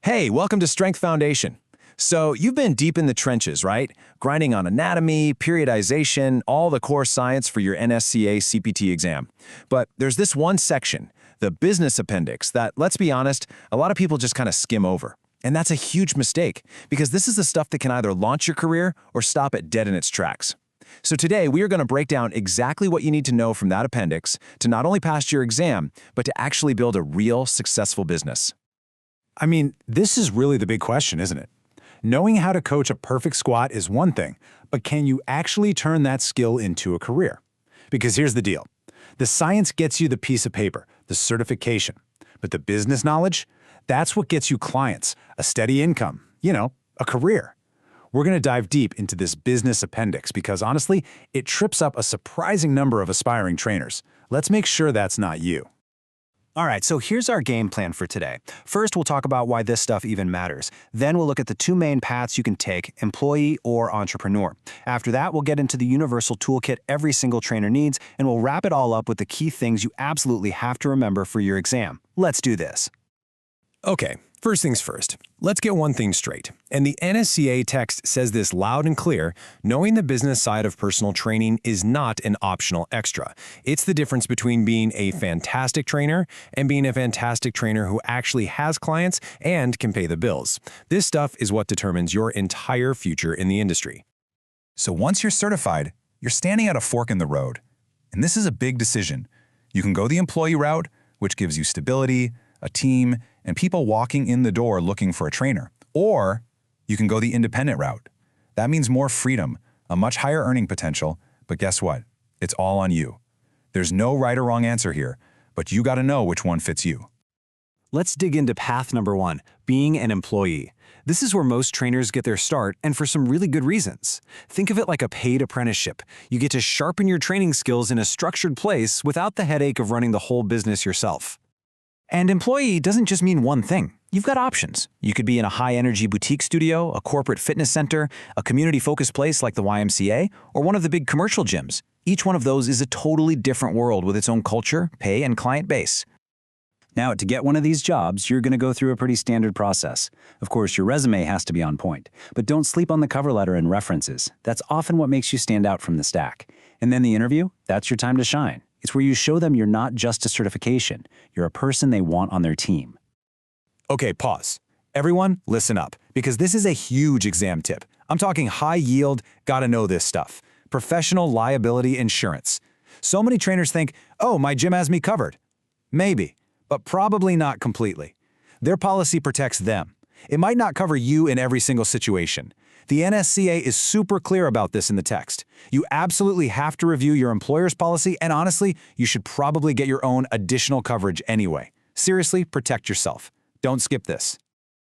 Hey, welcome to Strength Foundation. So you've been deep in the trenches, right? Grinding on anatomy, periodization, all the core science for your NSCA-CPT exam. But there's this one section, the business appendix, that, let's be honest, a lot of people just kind of skim over. And that's a huge mistake, because this is the stuff that can either launch your career or stop it dead in its tracks. So today, we are going to break down exactly what you need to know from that appendix to not only pass your exam, but to actually build a real, successful business. I mean, this is really the big question, isn't it? Knowing how to coach a perfect squat is one thing, but can you actually turn that skill into a career? Because here's the deal. The science gets you the piece of paper, the certification, but the business knowledge, that's what gets you clients, a steady income, a career. We're going to dive deep into this business appendix because honestly, it trips up a surprising number of aspiring trainers. Let's make sure that's not you. All right, so here's our game plan for today. First, we'll talk about why this stuff even matters. Then we'll look at the two main paths you can take, employee or entrepreneur. After that, we'll get into the universal toolkit every single trainer needs, and we'll wrap it all up with the key things you absolutely have to remember for your exam. Let's do this. Okay, first things first. Let's get one thing straight. And the NSCA text says this loud and clear: knowing the business side of personal training is not an optional extra. It's the difference between being a fantastic trainer and being a fantastic trainer who actually has clients and can pay the bills. This stuff is what determines your entire future in the industry. So once you're certified, you're standing at a fork in the road. And this is a big decision. You can go the employee route, which gives you stability, a team, and people walking in the door looking for a trainer. Or you can go the independent route. That means more freedom, a much higher earning potential, but guess what? It's all on you. There's no right or wrong answer here, but you got to know which one fits you. Let's dig into path number one, being an employee. This is where most trainers get their start, and for some really good reasons. Think of it like a paid apprenticeship. You get to sharpen your training skills in a structured place without the headache of running the whole business yourself. And employee doesn't just mean one thing. You've got options. You could be in a high-energy boutique studio, a corporate fitness center, a community-focused place like the YMCA, or one of the big commercial gyms. Each one of those is a totally different world with its own culture, pay, and client base. Now, to get one of these jobs, you're going to go through a pretty standard process. Of course, your resume has to be on point, but don't sleep on the cover letter and references. That's often what makes you stand out from the stack. And then the interview, that's your time to shine. It's where you show them you're not just a certification. You're a person they want on their team. Okay, pause. Everyone, listen up, because this is a huge exam tip. I'm talking high yield, gotta know this stuff. Professional liability insurance. So many trainers think, oh, my gym has me covered. Maybe, but probably not completely. Their policy protects them. It might not cover you in every single situation. The NSCA is super clear about this in the text. You absolutely have to review your employer's policy, and honestly, you should probably get your own additional coverage anyway. Seriously, protect yourself. Don't skip this.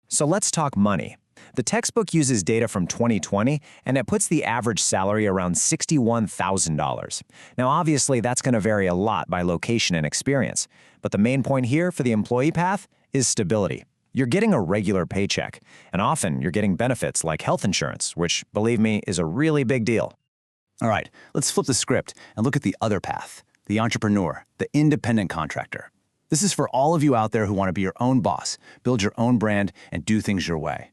So let's talk money. The textbook uses data from 2020, and it puts the average salary around $61,000. Now, obviously, that's going to vary a lot by location and experience, but the main point here for the employee path is stability. You're getting a regular paycheck, and often you're getting benefits like health insurance, which, believe me, is a really big deal. All right, let's flip the script and look at the other path, the entrepreneur, the independent contractor. This is for all of you out there who want to be your own boss, build your own brand, and do things your way.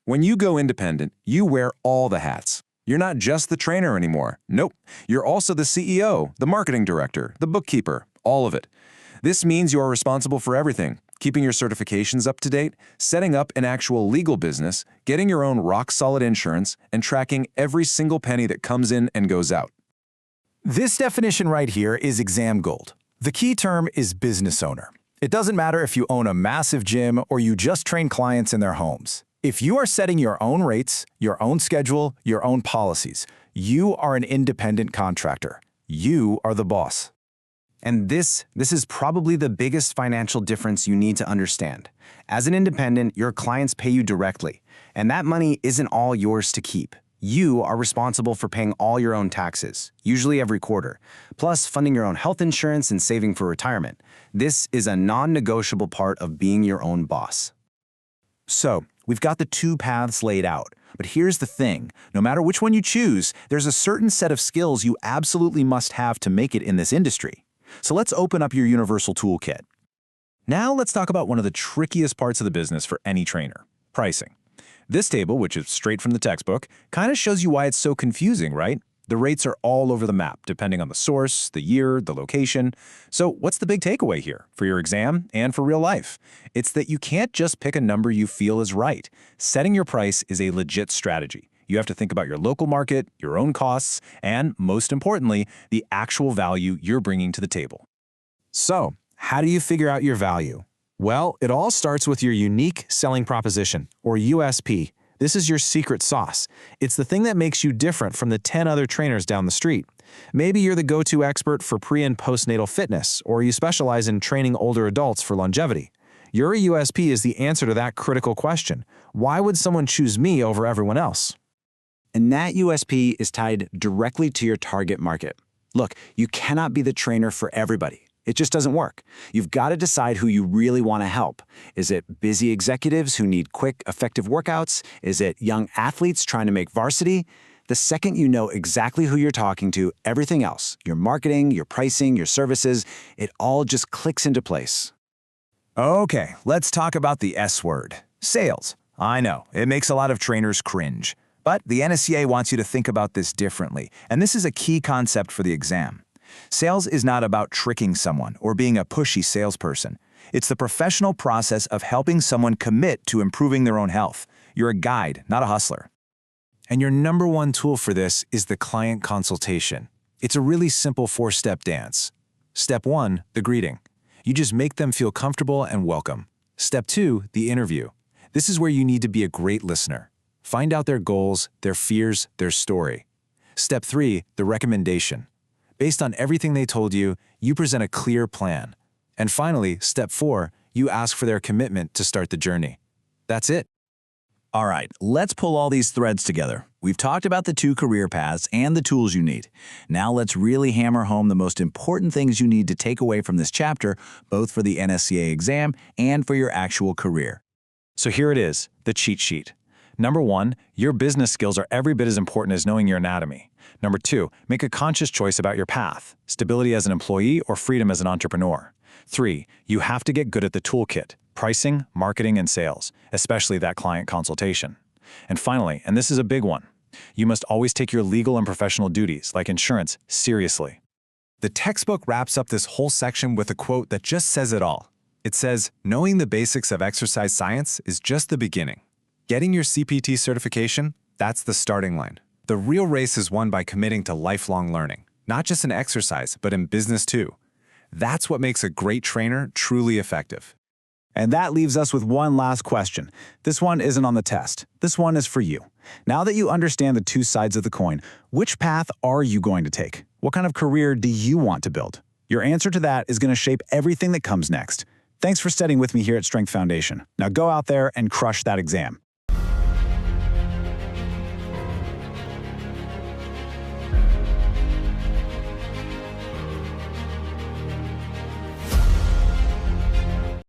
When you go independent, you wear all the hats. You're not just the trainer anymore. Nope. You're also the CEO, the marketing director, the bookkeeper, all of it. This means you're responsible for everything. Keeping your certifications up to date, setting up an actual legal business, getting your own rock-solid insurance, and tracking every single penny that comes in and goes out. This definition right here is exam gold. The key term is business owner. It doesn't matter if you own a massive gym or you just train clients in their homes. If you are setting your own rates, your own schedule, your own policies, you are an independent contractor. You are the boss. And this is probably the biggest financial difference you need to understand. As an independent, your clients pay you directly, and that money isn't all yours to keep. You are responsible for paying all your own taxes, usually every quarter, plus funding your own health insurance and saving for retirement. This is a non-negotiable part of being your own boss. So, we've got the two paths laid out, but here's the thing. No matter which one you choose, there's a certain set of skills you absolutely must have to make it in this industry. So let's open up your universal toolkit. Now let's talk about one of the trickiest parts of the business for any trainer, pricing. This table, which is straight from the textbook, kind of shows you why it's so confusing, right? The rates are all over the map, depending on the source, the year, the location. So what's the big takeaway here for your exam and for real life? It's that you can't just pick a number you feel is right. Setting your price is a legit strategy. You have to think about your local market, your own costs, and, most importantly, the actual value you're bringing to the table. So, how do you figure out your value? Well, it all starts with your unique selling proposition, or USP. This is your secret sauce. It's the thing that makes you different from the 10 other trainers down the street. Maybe you're the go-to expert for pre- and postnatal fitness, or you specialize in training older adults for longevity. Your USP is the answer to that critical question. Why would someone choose me over everyone else? And that USP is tied directly to your target market. Look, you cannot be the trainer for everybody. It just doesn't work. You've got to decide who you really want to help. Is it busy executives who need quick, effective workouts? Is it young athletes trying to make varsity? The second you know exactly who you're talking to, everything else, your marketing, your pricing, your services, it all just clicks into place. Okay, let's talk about the S word, sales. I know, it makes a lot of trainers cringe. But the NSCA wants you to think about this differently, and this is a key concept for the exam. Sales is not about tricking someone or being a pushy salesperson. It's the professional process of helping someone commit to improving their own health. You're a guide, not a hustler. And your number one tool for this is the client consultation. It's a really simple 4-step dance. Step 1, the greeting. You just make them feel comfortable and welcome. Step 2, the interview. This is where you need to be a great listener. Find out their goals, their fears, their story. Step 3, the recommendation. Based on everything they told you, you present a clear plan. And finally, step 4, you ask for their commitment to start the journey. That's it. All right, let's pull all these threads together. We've talked about the 2 career paths and the tools you need. Now let's really hammer home the most important things you need to take away from this chapter, both for the NSCA exam and for your actual career. So here it is, the cheat sheet. Number 1, your business skills are every bit as important as knowing your anatomy. Number 2, make a conscious choice about your path, stability as an employee or freedom as an entrepreneur. 3, you have to get good at the toolkit, pricing, marketing, and sales, especially that client consultation. And finally, and this is a big one, you must always take your legal and professional duties, like insurance, seriously. The textbook wraps up this whole section with a quote that just says it all. It says, "Knowing the basics of exercise science is just the beginning. Getting your CPT certification, that's the starting line. The real race is won by committing to lifelong learning, not just in exercise, but in business too. That's what makes a great trainer truly effective." And that leaves us with one last question. This one isn't on the test. This one is for you. Now that you understand the 2 sides of the coin, which path are you going to take? What kind of career do you want to build? Your answer to that is going to shape everything that comes next. Thanks for studying with me here at Strength Foundation. Now go out there and crush that exam.